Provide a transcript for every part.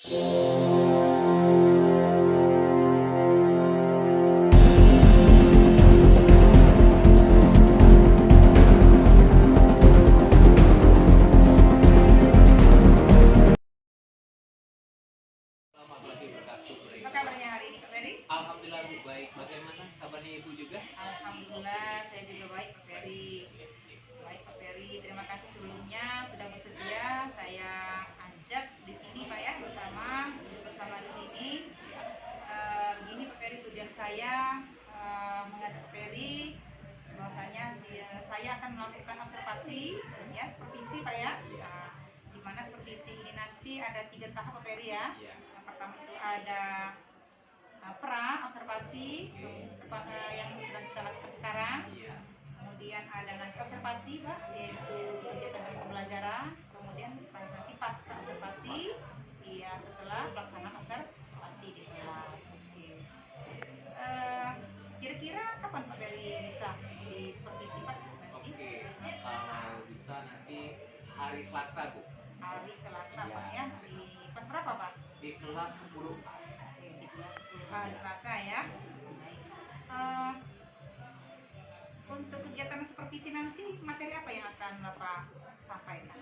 Apa kabarnya hari ini Pak Ferry? Alhamdulillah Bu, baik. Bagaimana kabarnya Ibu juga? Alhamdulillah saya juga baik Pak Ferry. Baik Pak Ferry, terima kasih sebelumnya sudah bersedia saya ajak di sini Pak ya bersama di sini. Gini Pak Ferry, tujuan saya mengajak Pak Ferry bahwasanya saya akan melakukan observasi ya, supervisi Pak ya. Di mana supervisi ini nanti ada 3 tahap Pak Ferry ya. Yang pertama itu ada pra observasi yang sedang kita lakukan sekarang. Kemudian ada nanti observasi Pak, yaitu kegiatan dan pembelajaran. Kemudian nanti pasca observasi, iya setelah pelaksanaan observasi di kelas. Oke. Kira-kira kapan Pak Ferry bisa di supervisi Pak nanti? Oke, kalau bisa nanti hari Selasa Bu. Hari Selasa Iya. Pak ya. Di kelas berapa Pak? Di kelas 10A. Oke, di kelas 10 hari Selasa ya. Baik. Untuk kegiatan supervisi nanti materi apa yang akan Bapak sampaikan?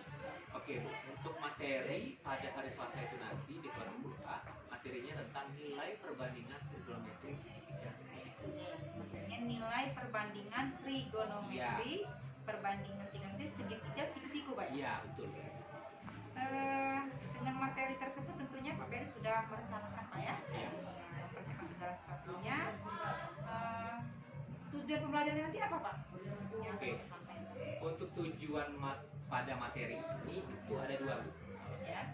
Oke Bu, untuk materi pada hari Selasa itu nanti di kelas 10A, materinya tentang nilai perbandingan trigonometri segitiga siku-siku. Materinya nilai perbandingan trigonometri, perbandingan trigonometri segitiga siku-siku Pak. Iya, betul. Dengan materi tersebut tentunya Pak Ferry sudah merencanakan Pak ya, mempersiapkan segala sesuatunya. Tujuan pembelajaran nanti apa Pak? Yang akan kita sampaikan. Untuk tujuan pada materi ini itu ada 2 Bu. Ya.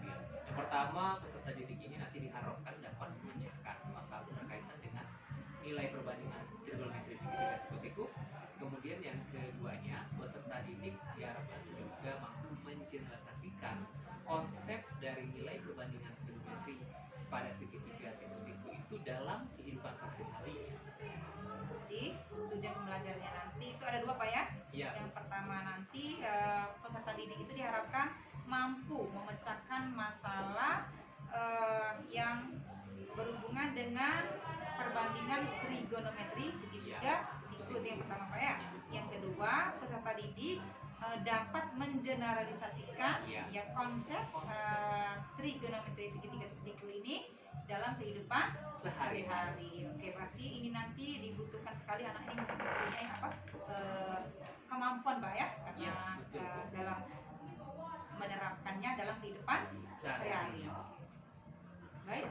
Yang pertama, peserta didik ini nanti diharapkan dapat memecahkan masalah berkaitan dengan nilai perbandingan trigonometri segitiga siku-siku. Kemudian yang keduanya, peserta didik diharapkan juga mampu menjelaskan konsep dari nilai perbandingan trigonometri pada segitiga siku-siku itu dalam kehidupan sehari-hari. Jadi tujuan pembelajarannya nanti itu ada 2 Pak ya. Ya. Yang pertama nanti peserta didik itu diharapkan mampu memecahkan masalah yang berhubungan dengan perbandingan trigonometri segitiga siku-siku, itu yang pertama Pak ya. Yang kedua, peserta didik dapat mengeneralisasikan ya konsep trigonometri segitiga siku-siku ini dalam kehidupan sehari-hari. Oke, berarti ini nanti dibutuhkan sekali anak ini mempunyai kemampuan Pak ya, karena dalam menerapkannya dalam kehidupan sehari-hari. Baik,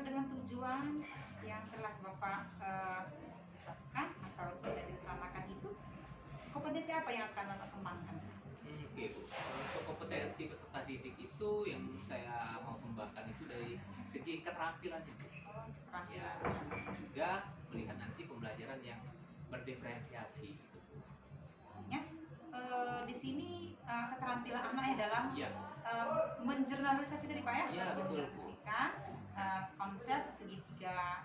dengan tujuan yang telah Bapak tetapkan atau sudah direncanakan itu, kompetensi apa yang akan Bapak kembangkan? Oke Bu, untuk kompetensi peserta didik itu yang saya mau kembangkan itu dari segi keterampilannya Bu. Ya, juga melihat nanti pembelajaran yang berdiferensiasi gitu Bu. Ya, di sini keterampilan anak ya dalam menjurnalisasi dari Pak ya, menjurnalisasikan konsep segitiga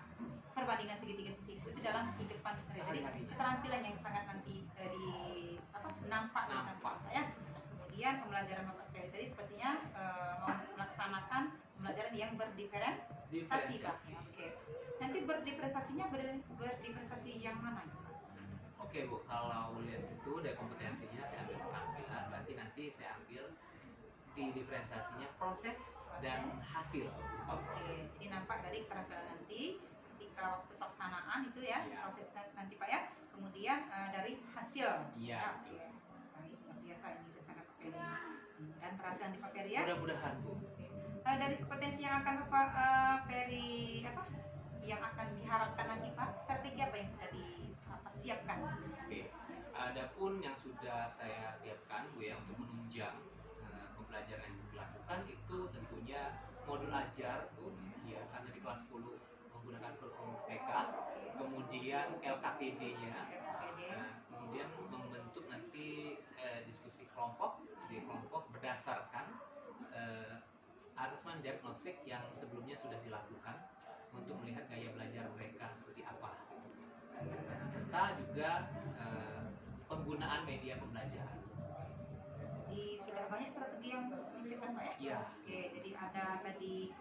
perbandingan segitiga siku itu dalam kehidupan sehari-hari. Keterampilan yang sangat nanti nampak Pak ya. Kemudian pembelajaran Bapak Ferry tadi sepertinya mau melaksanakan pembelajaran yang berdiferensiasi Pak. Oke. Nanti berdiferensiasi yang mana? Oke Bu, kalau lihat itu dari kompetensinya saya ambil keterampilan, berarti nanti saya ambil di diferensiasinya proses dan hasil. Oke, jadi nampak dari keterampilan nanti ketika waktu pelaksanaan itu ya, proses nanti Pak ya, kemudian dari hasil. Iya. Oke, baik, luar biasa ini rencana Pak Ferry dan berhasil nanti Pak Ferry ya. Mudah-mudahan Bu. Oke. Dari kompetensi yang akan Bapak Ferry yang akan diharapkan nanti Pak, strategi apa yang sudah disiapkan? Oke, adapun yang sudah saya siapkan Bu ya untuk menunjang pembelajaran yang dilakukan itu tentunya modul ajar Bu ya, karena di kelas 10 menggunakan kurikulum PK, kemudian LKPD-nya, kemudian membentuk nanti diskusi kelompok di kelompok berdasarkan asesmen diagnostik yang sebelumnya sudah dilakukan untuk melihat gaya belajar mereka seperti apa, serta juga penggunaan media pembelajaran. Jadi sudah banyak strategi yang disiapkan Pak ya? Iya. Oke, jadi ada tadi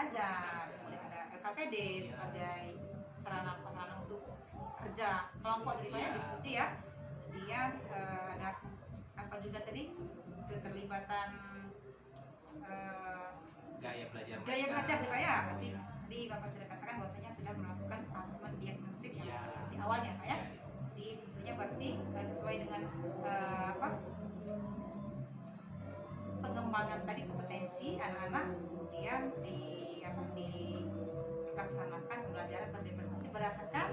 ajar, kemudian ada LKPD sebagai sarana untuk kerja kelompok dari banyak diskusi ya. Kemudian ada apa juga tadi keterlibatan gaya belajar nih Pak ya. Tadi Bapak sudah katakan bahwasanya sudah melakukan asesmen diagnostik yang di awalnya Pak ya. Jadi tentunya berarti sesuai dengan pengembangan tadi kompetensi anak-anak, kemudian dilaksanakan pembelajaran berdifferensiasi berdasarkan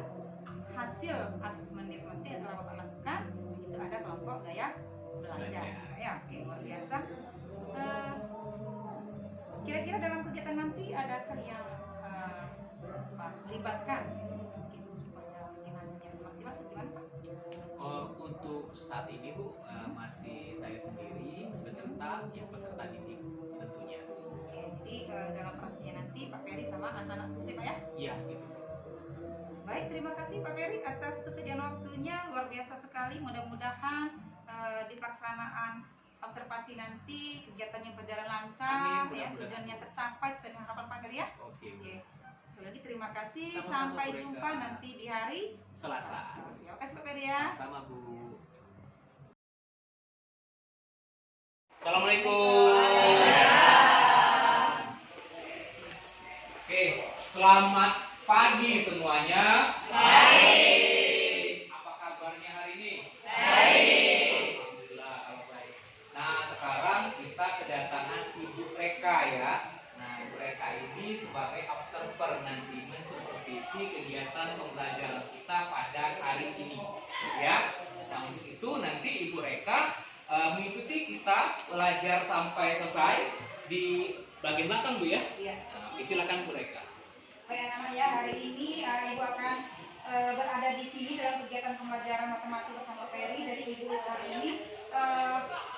hasil asesmen diagnostik yang telah Bapak lakukan. Itu ada kelompok gaya belajar. Ya, oke, luar biasa. Kira-kira dalam kegiatan nanti adakah yang libatkan gitu, supaya hasilnya maksimal atau gimana Pak? Untuk saat ini Bu, masih saya sendiri beserta peserta didik tentunya. Oke, jadi dalam prosesnya nanti Pak Peri sama anak-anak seperti Pak ya? Iya, gitu. Baik, terima kasih Pak Peri atas kesediaan waktunya, luar biasa sekali. Mudah-mudahan di pelaksanaan observasi nanti kegiatannya berjalan lancar. Amin, ya, tujuannya tercapai sesuai dengan harapan Pak Peri ya. Oke. Sekali lagi terima kasih. Sama-sama, sampai Bu Reka. jumpa nanti di hari Selasa. Terima kasih Pak Peri ya. Sama Bu. Assalamualaikum. Oke, selamat pagi semuanya. Baik. Apa kabarnya hari ini? Baik. Alhamdulillah kalau baik. Nah, sekarang kita kedatangan Ibu Reka ya. Nah, Ibu Reka ini sebagai observer nanti mensupervisi kegiatan pembelajaran kita pada hari ini. Ya. Nah, untuk itu nanti Ibu Reka mengikuti kita belajar sampai selesai di bagian belakang Bu ya. Iya. Nah, silakan Bu Reka. Baik anak-anak ya, hari ini Ibu akan berada di sini dalam kegiatan pembelajaran matematika bersama Peri. Dari Ibu hari ini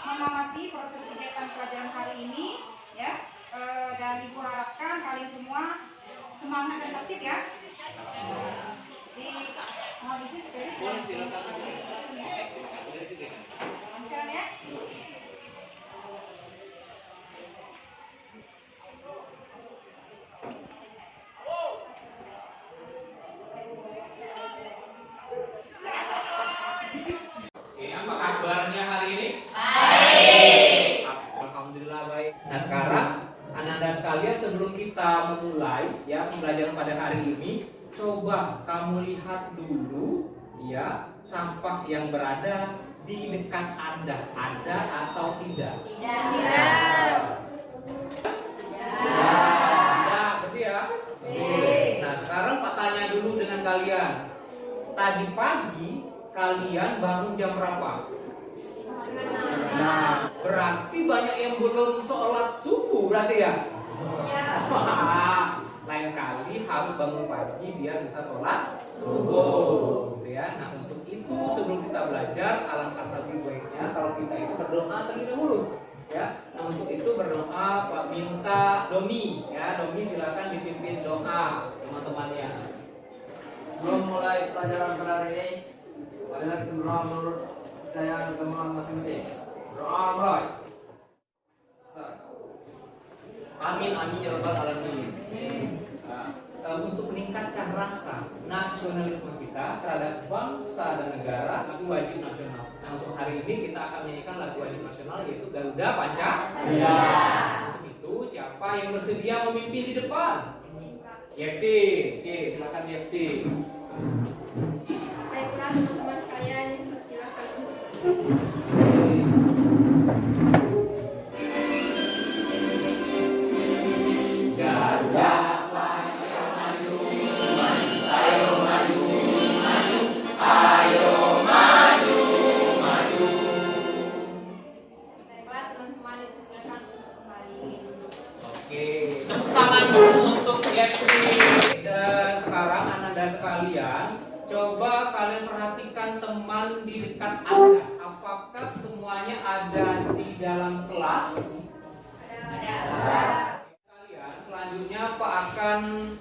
mengamati proses kegiatan pelajaran hari ini ya, dan Ibu harapkan kalian semua semangat dan tertib ya. Jadi mohon izin Peri Silakan. silakan ya. Apa kabarnya hari ini? Baik. Alhamdulillah baik. Nah sekarang anak-anak sekalian sebelum kita memulai ya pembelajaran pada hari ini, coba kamu lihat dulu ya sampah yang berada di dekat Anda ada atau tidak? Tidak. Tidak, betul ya? Nah sekarang Pak tanya dulu dengan kalian. Tadi pagi kalian bangun jam berapa? Nah, berarti banyak yang belum sholat subuh berarti ya? Lain kali harus bangun pagi biar bisa sholat subuh, gitu ya. Nah untuk itu sebelum kita belajar alangkah lebih baiknya kalau kita itu berdoa terlebih dahulu, ya. Nah untuk itu berdoa Pak minta Domi, ya Domi silakan dipimpin doa teman-temannya. Belum mulai pelajaran pada hari ini, marilah kita berdoa menurut kepercayaan agama masing-masing. Doa mulai. Amin amin ya rabbal alamin. Untuk meningkatkan rasa nasionalisme kita terhadap bangsa dan negara, lagu wajib nasional. Nah untuk hari ini kita akan menyanyikan lagu wajib nasional yaitu Garuda Pancasila. Untuk itu siapa yang bersedia memimpin di depan? Yepti, oke silakan Yepti. Baiklah teman-teman sekalian, silakan Garuda Baiklah teman-teman, silakan untuk kembali duduk. Oke, tepuk tangan dulu untuk Yepti. Sekarang Anda sekalian, coba kalian perhatikan teman di dekat Anda. Apakah semuanya ada di dalam kelas? Ada. Kalian selanjutnya Pak akan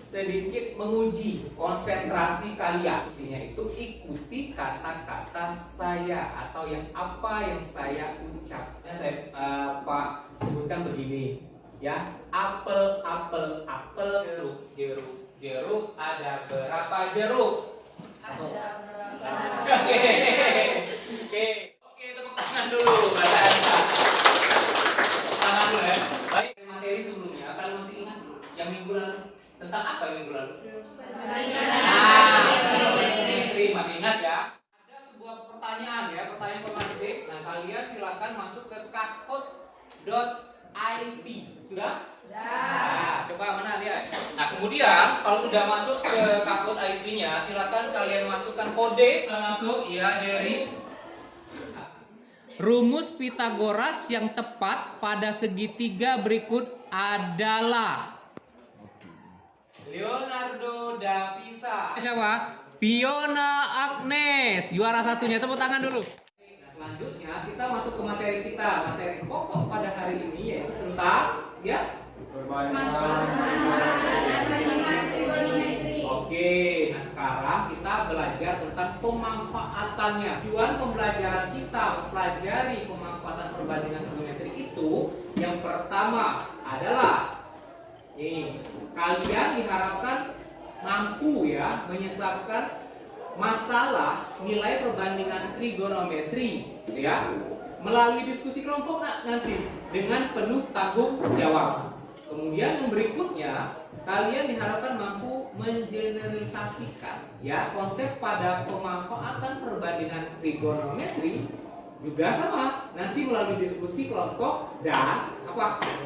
sedikit menguji konsentrasi kalian. Maksudnya itu ikuti kata-kata saya atau yang apa yang saya ucap. Pak sebutkan begini. Ya, apel, apel, apel, jeruk, jeruk, jeruk. Ada berapa jeruk? Oke, tepuk tangan dulu. Tepuk tangan dulu ya. Baik, materi sebelumnya kalau masih ingat yang minggu lalu tentang apa yang minggu lalu? Geometri, masih ingat ya? Ada sebuah pertanyaan ya, pertanyaan pematik. Nah, kalian silakan masuk ke kahoot.it. Sudah? Nah, coba mana lihat. Nah, kemudian kalau sudah masuk ke Kahoot IT-nya, silakan kalian masukkan kode. Masuk, ya, Jerry. Rumus Pitagoras yang tepat pada segitiga berikut adalah Leonardo da Vinci. Siapa? Fiona Agnes. Juara satunya. Tepuk tangan dulu. Nah, selanjutnya kita masuk ke materi kita. Materi pokok pada hari ini yaitu tentang Oke, nah sekarang kita belajar tentang pemanfaatannya. Tujuan pembelajaran kita mempelajari pemanfaatan perbandingan trigonometri itu yang pertama adalah kalian diharapkan mampu ya menyelesaikan masalah nilai perbandingan trigonometri ya melalui diskusi kelompok nanti dengan penuh tanggung jawab. Kemudian yang berikutnya, kalian diharapkan mampu mengeneralisasikan ya konsep pada pemanfaatan perbandingan trigonometri juga sama nanti melalui diskusi kelompok dan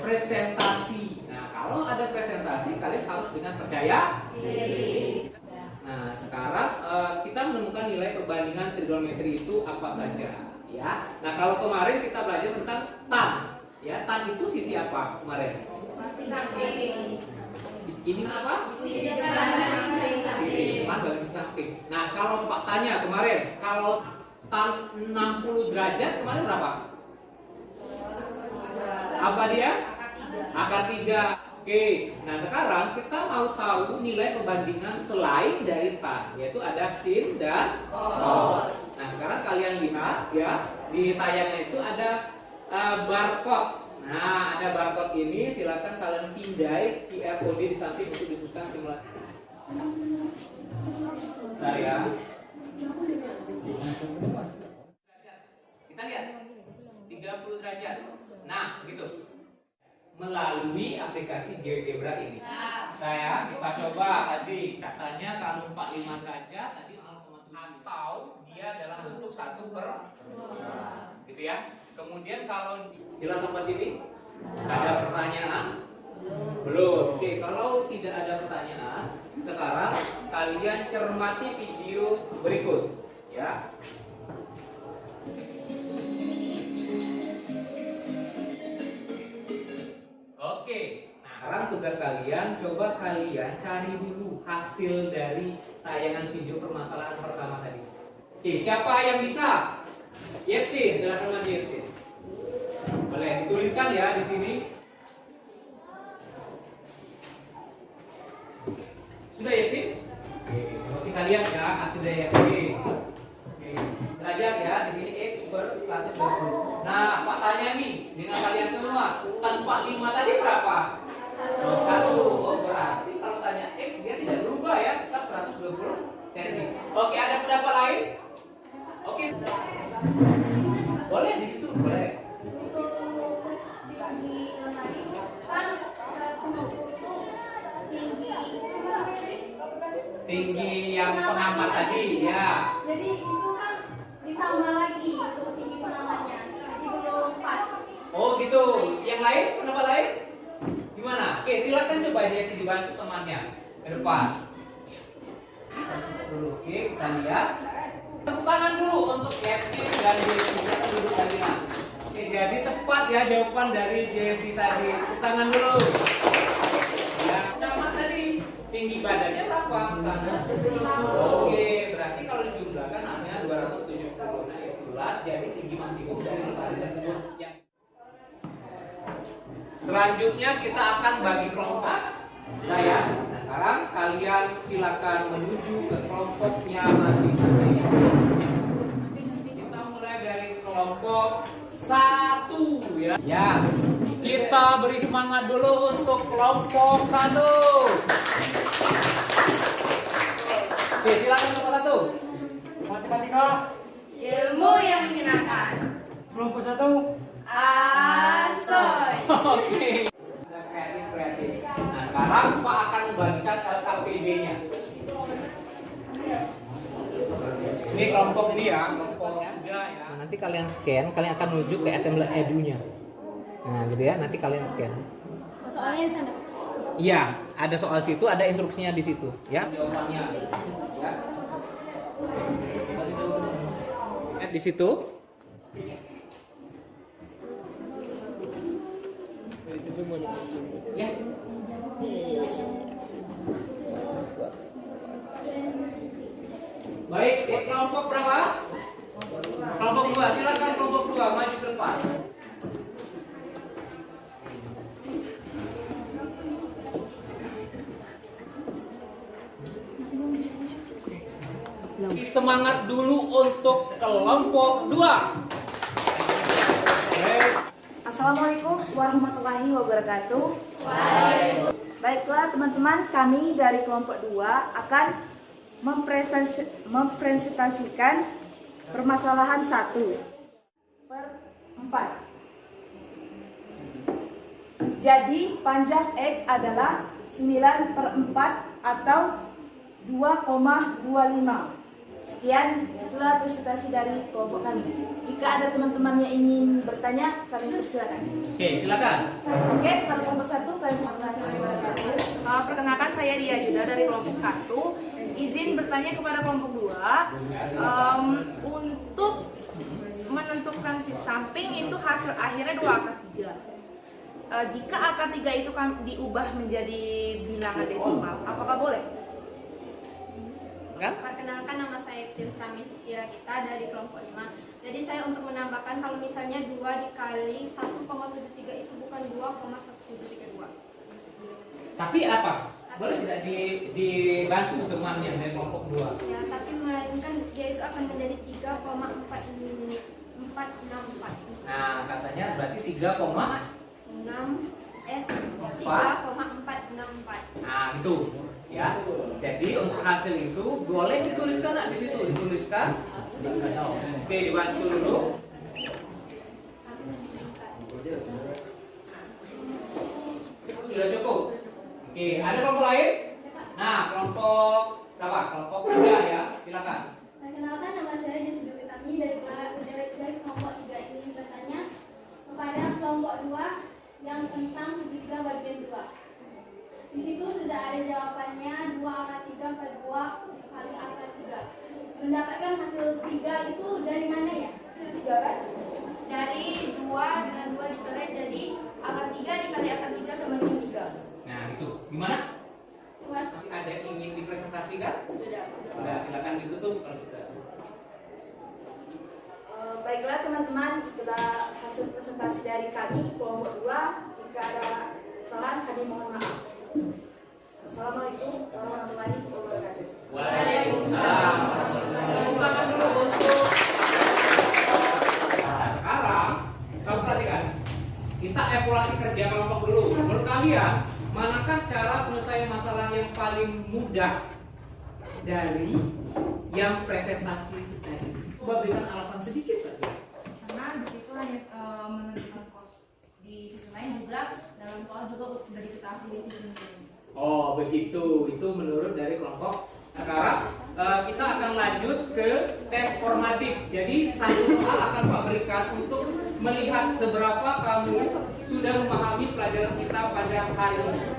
presentasi. Nah, kalau ada presentasi kalian harus dengan percaya diri. Nah, sekarang kita menemukan nilai perbandingan trigonometri itu apa saja ya. Nah, kalau kemarin kita belajar tentang tan ya, tan itu sisi apa kemarin? Ini apa? Sisi depan bagi sisi samping. Nah, kalau Pak tanya kemarin, kalau tan 60 derajat kemarin berapa? Apa dia? Akar 3. Oke. Nah, sekarang kita mau tahu nilai perbandingan selain dari tan, yaitu ada sin dan cos. Nah, sekarang kalian lihat ya, di tayangan itu ada barcode. Nah, ada barcode ini, silakan kalian pindai QR code di samping untuk dipuskan simulasi. Bentar ya. Kita lihat 30 derajat. Nah, begitu. Melalui aplikasi GeoGebra ini. Kita coba tadi katanya kalau 45 derajat tadi atau dia dalam bentuk 1/2. Gitu ya. Kemudian kalau jelas sampai sini ada pertanyaan? Belum. Oke, kalau tidak ada pertanyaan, sekarang kalian cermati video berikut ya. Oke, nah sekarang tugas kalian, coba kalian cari dulu hasil dari tayangan video permasalahan pertama tadi. Oke, siapa yang bisa? Yeti, silakan maju Yeti. Boleh dituliskan ya di sini. Sudah Yeti? Oke, coba kita lihat ya hasil dari Yeti. Oke, derajat ya di sini x per 120. Nah, Pak tanya nih dengan kalian semua, tan 45 tadi berapa? 1. Oh, berarti kalau tanya x dia tidak berubah ya, tetap 120 cm. Oke, ada pendapat lain? Oke. Boleh di situ, boleh. Tinggi yang pengamat tadi ya. Jadi itu kan ditambah lagi untuk tinggi pengamatnya. Jadi belum pas. Oh gitu. Yang lain, pendapat lain? Gimana? Oke, silakan coba Jesse dibantu temannya ke depan. Oke, kita lihat. Tepuk tangan dulu untuk Yeti dan Jesse. Kita duduk tadi. Oke, jadi tepat ya jawaban dari Jesse tadi. Tepuk tangan dulu. Ya, pengamat tadi tinggi badannya berapa? 150. Oke, berarti kalau dijumlahkan hasilnya 270. Nah, itulah jadi tinggi maksimum dari lembaran tersebut. Selanjutnya kita akan bagi kelompok. Nah, sekarang kalian silakan menuju ke kelompoknya masing-masing. Kita mulai dari kelompok C. 1 ya. Ya, kita beri semangat dulu untuk kelompok 1. Oke, silakan kelompok 1. Matematika Ilmu yang menyenangkan. kelompok 1. Asoy. Oke. Kreatif. Nah, sekarang Pak akan membagikan LKPD-nya. Ini kelompok ini ya, kelompok 3 ya. Nah, nanti kalian scan, kalian akan menuju ke assembly edu-nya. Nah, gitu ya, nanti kalian scan. Soalnya di sana. Iya, ada soal situ, ada instruksinya di situ, ya. Jawabannya. Ya. Di situ. Ya. Baik, kelompok berapa? Kelompok 2, silakan kelompok 2 maju ke depan. Semangat dulu untuk kelompok 2. Assalamualaikum warahmatullahi wabarakatuh. Baiklah teman-teman, kami dari kelompok 2 akan mempresentasikan permasalahan 1/4. Jadi panjang X adalah 9/4 atau 2,25. Sekian, itulah presentasi dari kelompok kami. Jika ada teman-teman yang ingin bertanya, kami persilakan. Oke, silakan. Oke, pada kelompok 1, kalian Perkenalkan, saya Dia Yuda dari kelompok 1. Izin bertanya kepada kelompok 2, untuk menentukan sisi samping itu hasil akhirnya 2 akar 3. Jika akar 3 itu diubah menjadi bilangan desimal, apakah boleh? Kan? Perkenalkan, nama saya Tirtamis Irakita dari kelompok 5. Jadi saya untuk menambahkan kalau misalnya 2 dikali 1,73 itu bukan 2,1732. Tapi apa? Boleh tidak dibantu teman yang dari kelompok 2? Ya, tapi melainkan dia itu akan menjadi 3,464. Nah, katanya berarti 3,4. 3,464. Nah, itu ya. Jadi untuk hasil itu boleh dituliskan di situ, dituliskan. Oke, dibantu dulu. Sudah cukup. Oke, ada kelompok lain? Nah, kelompok berapa? Kelompok 3 ya. Silakan. Perkenalkan, nama saya Jessica Utami dari kelompok 3 ini bertanya kepada kelompok 2 yang tentang segitiga bagian 2. Di situ sudah ada jawabannya 2 akar 3 per 2 kali akar 3. Mendapatkan hasil 3 itu dari mana ya? Hasil 3 kan? Dari 2 dengan 2 dicoret jadi akar 3 dikali akar 3 sama dengan 3. Nah, itu. Gimana? Mas, Masih ada yang ingin dipresentasikan? sudah. Sudah, silakan ditutup kalau sudah. baiklah teman-teman, itulah hasil presentasi dari kami kelompok 2. Jika ada kesalahan, kami mohon maaf. Assalamualaikum warahmatullahi wabarakatuh. Waalaikumsalam. Tepuk tangan dulu untuk. Nah, sekarang kamu perhatikan. Kita evaluasi kerja kelompok dulu. Menurut kalian, manakah cara penyelesaian masalah yang paling mudah dari yang presentasi itu tadi? Coba berikan alasan sedikit saja. Karena di situ hanya menentukan kos. Di sisi lain juga dalam soal juga sudah diketahui di sisi ini. Oh begitu, itu menurut dari kelompok. Sekarang kita akan lanjut ke tes formatif. Jadi satu soal akan Pak berikan untuk melihat seberapa kamu sudah memahami pelajaran kita pada hari ini.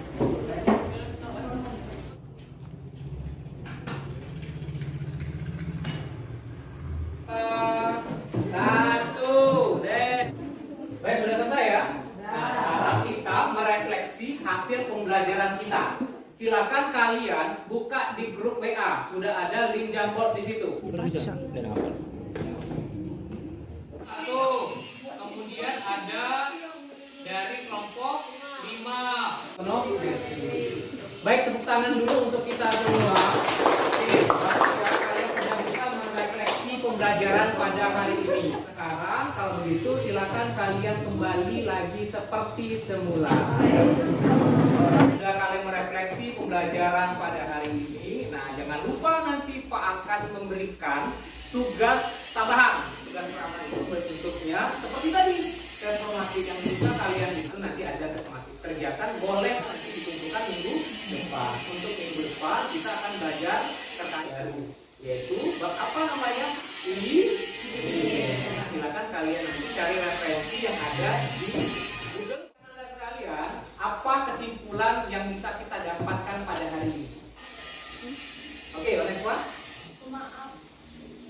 Satu, deh. Baik, sudah selesai ya. Nah, sekarang kita merefleksi hasil pembelajaran kita. Silakan kalian buka di grup WA. Sudah ada link Jamboard di situ. Satu. Kemudian ada dari kelompok 5. Penuh. Baik, tepuk tangan dulu untuk kita semua. Oke, kalian sudah bisa merefleksi pembelajaran pembelajaran pada hari ini. Sekarang kalau begitu silakan kalian kembali lagi seperti semula. Sudah kalian merefleksi pembelajaran pada hari ini. Nah, jangan lupa nanti Pak akan memberikan tugas tambahan. Tugas tambahan itu bentuknya seperti tadi. Informasi yang bisa kalian itu nanti ada informasi kerjakan, boleh nanti ditentukan minggu depan. Untuk minggu depan kita akan belajar terkait baru, yaitu bab apa namanya? Ini. Nah, silakan kalian nanti cari referensi yang ada di Google. Menurut kalian, apa kesimpulan yang bisa kita dapatkan pada hari ini? Oke, oleh semua? Maaf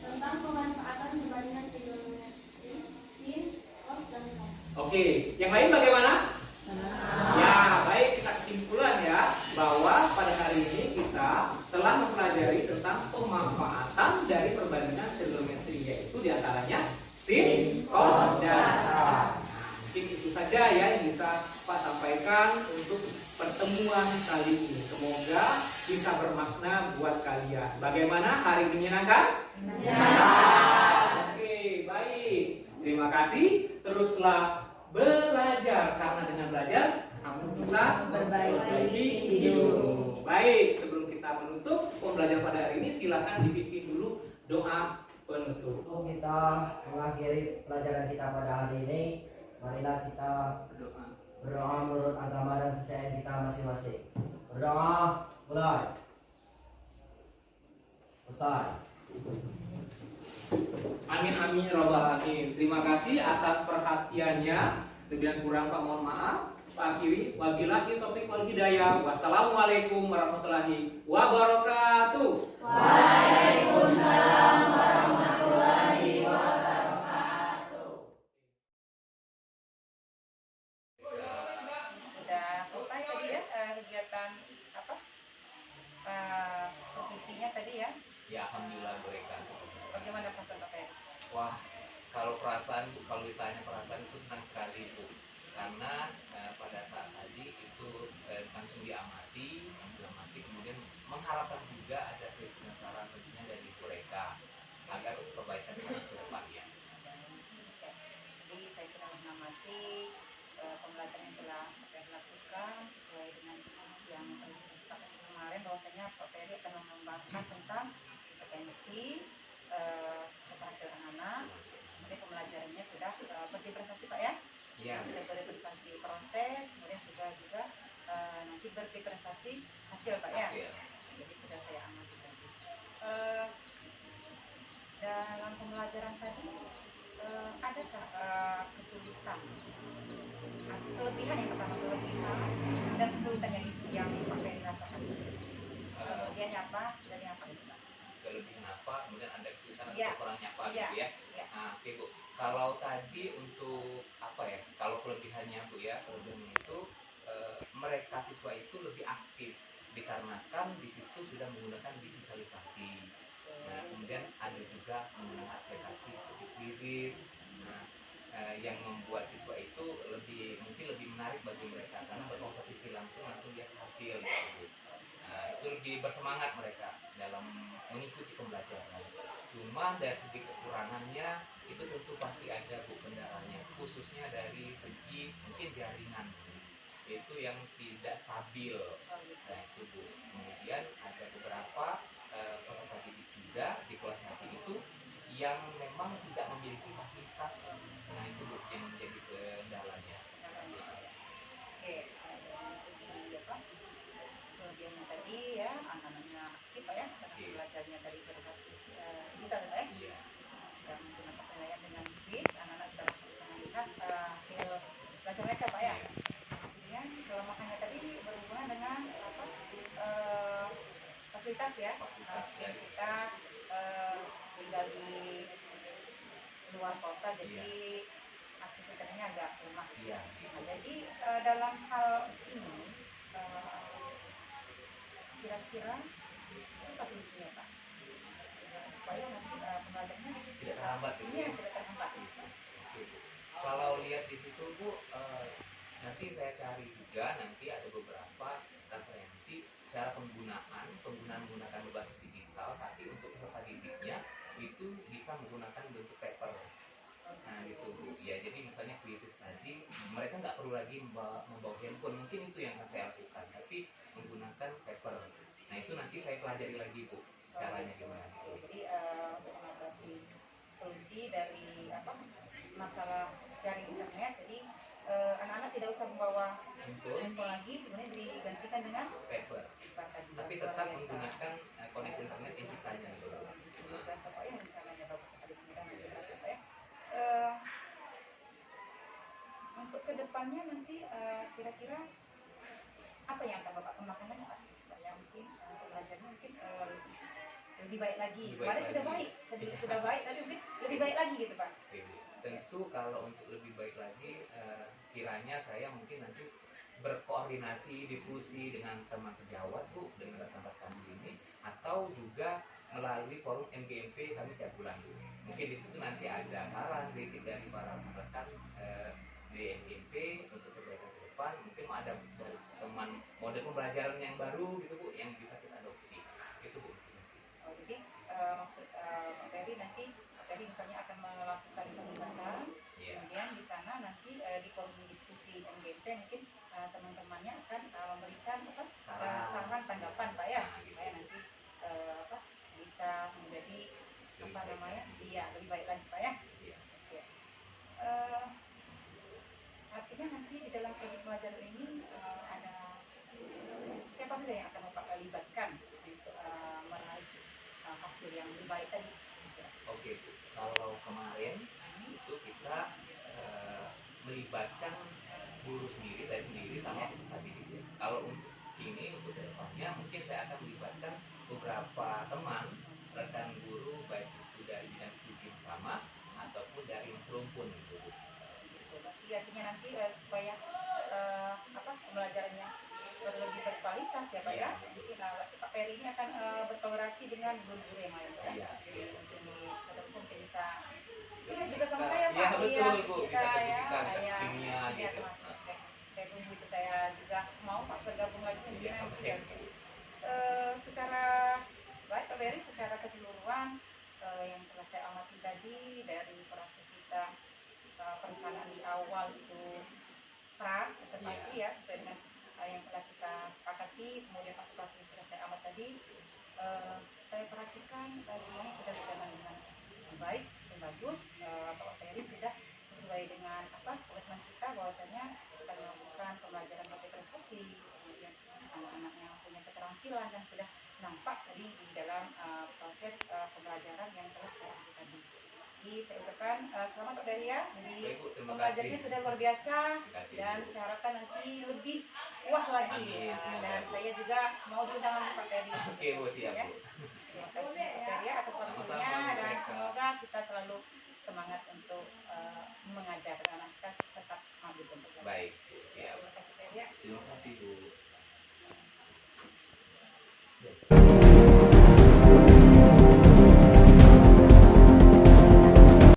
tentang pemanfaatan perbandingan trigonometri sin, cos, dan tan. Oke, yang lain bagaimana? Ya, baik, kita kesimpulan ya bahwa pada hari ini kita telah mempelajari tentang pemanfaatan dari perbandingan trigonometri, yaitu diantaranya sin, cos, dan tan. Mungkin itu saja ya yang bisa Pak sampaikan untuk pertemuan kali ini. Semoga bisa bermakna buat kalian. Bagaimana hari ini menyenangkan? Oke, baik. Terima kasih. Teruslah belajar, karena dengan belajar kamu bisa memperbaiki hidup. Baik, sebelum kita menutup pembelajaran pada hari ini, silakan dipimpin dulu doa penutup. Untuk kita mengakhiri pelajaran kita pada hari ini, marilah kita berdoa menurut agama dan kepercayaan kita masing-masing. Berdoa, mulai. Selesai. Amin amin ya rabbal alamin. Terima kasih atas perhatiannya. Lebih dan kurang Pak mohon maaf. Pak akhiri, wabillahi taufiq wal hidayah. Wassalamualaikum warahmatullahi wabarakatuh. Waalaikumsalam warahmatullahi wabarakatuh. Sudah selesai tadi ya kegiatan apa? Supervisinya tadi ya. Ya alhamdulillah mereka. Bagaimana perasaan Pak Ferry? Wah, kalau perasaan Bu, kalau ditanya perasaan itu senang sekali Bu, karena pada saat tadi itu langsung diamati, kemudian mengharapkan juga ada saran tentunya dari mereka agar untuk perbaikan ke depannya. Jadi saya sudah mengamati pembelajaran yang telah Pak Ferry lakukan sesuai dengan yang telah kita sepakati kemarin, bahwasanya Pak Ferry akan mengembangkan tentang kompetensi keterampilan anak. Kemudian pembelajarannya sudah berdiferensiasi Pak ya? Iya. Sudah berdiferensiasi proses, kemudian juga nanti berdiferensiasi hasil Pak ya? Hasil. Jadi sudah saya amati tadi. Dalam pembelajaran tadi adakah kesulitan? Kelebihan yang pertama, kelebihan dan kesulitan yang Pak Ferry rasakan. Kelebihannya apa dan yang apa itu Pak? Kelebihan apa, kemudian ada kesulitan atau Iya. kurangnya apa Iya. gitu ya. Iya. Nah, oke Bu. Kalau tadi untuk apa ya? Kalau kelebihannya Bu ya, kelebihannya itu mereka siswa itu lebih aktif dikarenakan di situ sudah menggunakan digitalisasi. Nah, kemudian ada juga menggunakan aplikasi seperti Quizzes. Nah, yang membuat siswa itu mungkin lebih menarik bagi mereka karena berkompetisi langsung lihat hasil gitu. Nah, itu lebih bersemangat mereka dalam mengikuti pembelajaran. Cuma dari segi kekurangannya itu tentu pasti ada Bu kendalanya, khususnya dari segi mungkin jaringan itu yang tidak stabil. Nah itu Bu. Kemudian ada beberapa peserta didik juga di kelas nanti itu yang memang tidak memiliki fasilitas. Nah itu Bu yang menjadi kendalanya. Oke, dari segi apa? Kelebihannya tadi ya, anak-anaknya aktif Pak ya, karena belajarnya dari berbasis digital Pak ya. Iya. Sudah menggunakan penilaian dengan quiz, anak-anak sudah langsung bisa melihat hasil belajar mereka Pak ya. Kemudian kalau makanya tadi berhubungan dengan apa? Fasilitas ya. Fasilitas Yang kita tinggal di luar kota, jadi akses internetnya agak lemah. Iya. Nah, jadi dalam hal ini kira-kira apa solusinya Pak? Supaya nanti pembelajarannya Tidak terhambat gitu. Iya, tidak terhambat. Oke Bu. Kalau lihat di situ Bu, nanti saya cari juga nanti ada beberapa referensi cara penggunaan menggunakan berbasis digital, tapi untuk peserta didiknya itu bisa menggunakan bentuk paper. Nah gitu Bu, ya jadi misalnya kuisis tadi mereka nggak perlu lagi membawa handphone, mungkin itu yang akan saya lakukan, tapi menggunakan paper. Nah itu nanti saya pelajari lagi Bu, caranya gimana. Jadi untuk mengatasi solusi dari masalah jaring internet, jadi anak-anak tidak usah membawa handphone lagi, kemudian digantikan dengan paper, tadi. tapi tetap menggunakan koneksi internet yang kitanya gitu. Berasa Pak ya, rencananya bagus sekali, kemudian nanti berasa Pak ya. Untuk kedepannya nanti kira-kira apa yang akan Bapak kembangkan lagi Pak, supaya mungkin pembelajarannya mungkin lebih baik lagi. Kemarin sudah baik, sudah baik, tapi mungkin lebih baik lagi gitu Pak. Oke, Bu. Tentu kalau untuk lebih baik lagi, kiranya saya mungkin nanti berkoordinasi, diskusi dengan teman sejawat Bu, dengan rekan-rekan kami ini, atau juga melalui forum MGMP kami tiap bulan Bu. Mungkin di situ nanti ada saran kritik dari para rekan di MGMP untuk kebaikan ke depan. Mungkin ada dari teman model pembelajaran yang baru gitu Bu, yang bisa kita adopsi. Itu Bu. Jadi maksud Pak Ferry nanti Pak Ferry misalnya akan melakukan penugasan, kemudian di sana nanti di forum diskusi MGMP mungkin teman-temannya akan memberikan saran tanggapan Pak ya, supaya nanti bisa menjadi lebih baik lagi Pak ya. Artinya nanti di dalam proses pelajaran ini ada siapa saja yang akan Bapak libatkan untuk meraih hasil yang lebih baik tadi? Oke Bu, kalau kemarin itu kita melibatkan guru sendiri, saya sendiri sama tadi. Kalau untuk ini, untuk kedepannya mungkin saya akan melibatkan beberapa teman, rekan guru, baik itu dari bidang studi yang sama ataupun dari serumpun gitu. Berarti artinya nanti supaya pembelajarannya lebih berkualitas ya Pak ya. Mungkin Pak Ferry ini akan berkolaborasi dengan guru-guru yang lain ya. Jadi mungkin di Serumpun mungkin bisa juga sama saya Pak. Iya betul Bu, bisa fisika, bisa kimia gitu. Saya tunggu itu, saya juga mau Pak bergabung lagi dengan nanti ya. Secara baik Pak Ferry, secara keseluruhan yang telah saya amati tadi dari proses kita perencanaan di awal itu observasi ya sesuai dengan yang telah kita sepakati, kemudian observasi yang sudah saya amat tadi, saya perhatikan semuanya sudah berjalan dengan baik dan bagus. Pak Ferry sudah sesuai dengan komitmen kita bahwasanya kita melakukan pembelajaran berprestasi, kemudian anak-anak yang punya keterampilan dan sudah nampak tadi di dalam proses pembelajaran yang telah saya ambil tadi. Jadi saya ucapkan selamat Pak Ferry ya. Jadi pembelajarannya sudah luar biasa dan saya harapkan nanti lebih wah lagi. Dan saya juga mau diundang lagi Pak Ferry. Oke Bu, siap Bu. Terima kasih Pak Ferry atas waktunya dan semoga kita selalu semangat untuk mengajar anak kita tetap semangat. Baik, siap. Terima kasih Ferry ya. Terima kasih Bu.